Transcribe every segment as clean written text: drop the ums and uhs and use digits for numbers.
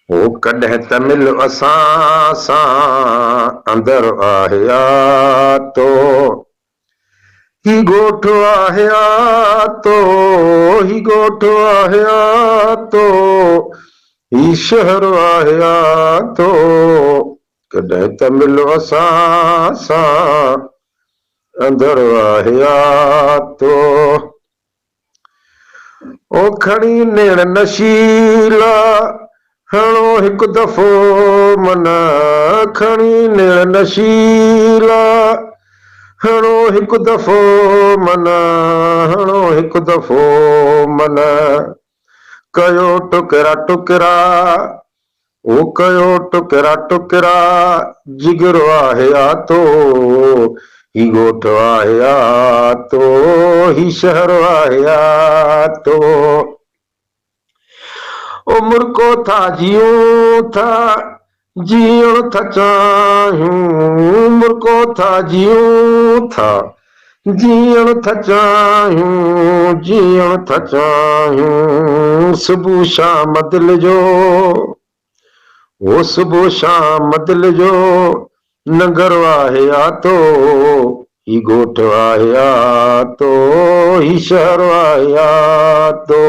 ओ कॾहिं त मिल असां सां अंदर आहे तो ही ॻोठ आहे तो ही ॻोठ आहे तो ही शहर आहे तो कॾहिं त मिल असां सां अंदर आहे तो ओ खणी नेण नशीला हणो हिकु दफ़ो मन खणी नेण नशीला हणो हिकु दफ़ो मन हणो हिकु दफ़ो मन कयो टुकरा टुकरा ओ कयो टुकरा टुकरा जिगरो आहे तो ही ॻोठ आहे तो ही शहर आहे तो ओ मुर्को था जियूं था जीअण था चाहियूं मुर्को था जियूं था जीअण था चाहियूं जीअण था चाहियूं सुबुह शाम दिल जो वो सुबुह शाम दिल जो नगर आहे तो ही ॻोठ आहे तो ही शहर आहे तो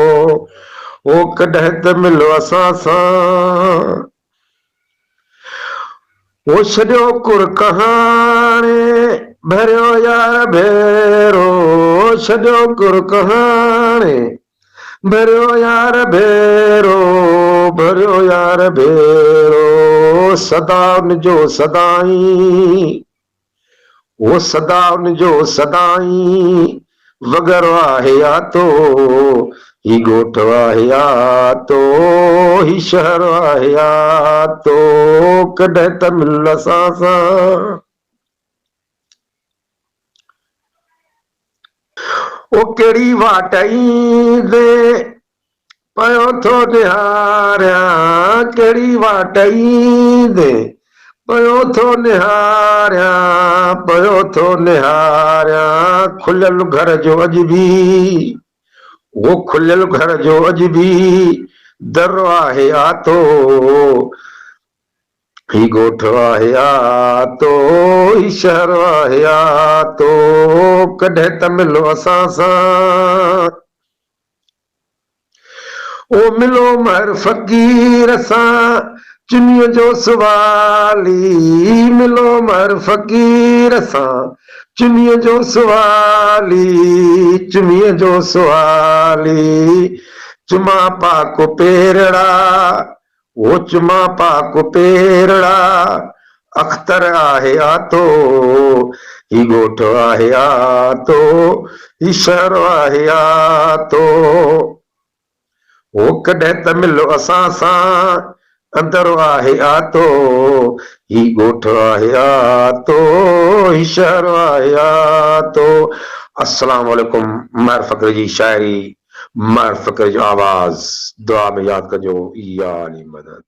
ओ कॾहिं त मिलो असां सां ओ छॾियो कुर कहाणे भरियो यार भेरो छॾियो कुर कहाणे भरियो यार भेरो भरियो यार भेरो सदा उनजो सदाई वो सदा उनजो सदाई वगर आहे तो ही ॻोठ आहे तो ही शहर आहे तो कॾहिं त मिल असां सां ओ कहिड़ी वाट ईंदे पयो थो निहारियां कहिड़ी वाट ईंदे पयो थो निहारियां खुलियल घर जो अॼु बि वो खुलियल घर जो अॼु बि दर आहे तो ही ॻोठ आहे तो ही शहर आहे तो कॾहिं त मिलो असां सां ओ मिलो महर फ़क़ीर सां चुनीअ जो सुवाली मिलो महर फ़क़ीर सां चुनीअ जो सुवाली चुनीअ जो सुवाली चुमा पाक पेरड़ा वो चुमा पाक पेरड़ा अख्तर आहे तो ही ॻोठ आहे तो ही शहर आहे तो ओ कॾहिं त मिलो असां सां अंदर आहे तो ही ॻोठ आहे तो ही शहर आहे तो अस्सलाम वालेकुम महर फ़क़ीर जी शायरी महर फ़क़ीर जो आवाज़ दुआ में यादि कजो या अली मदद।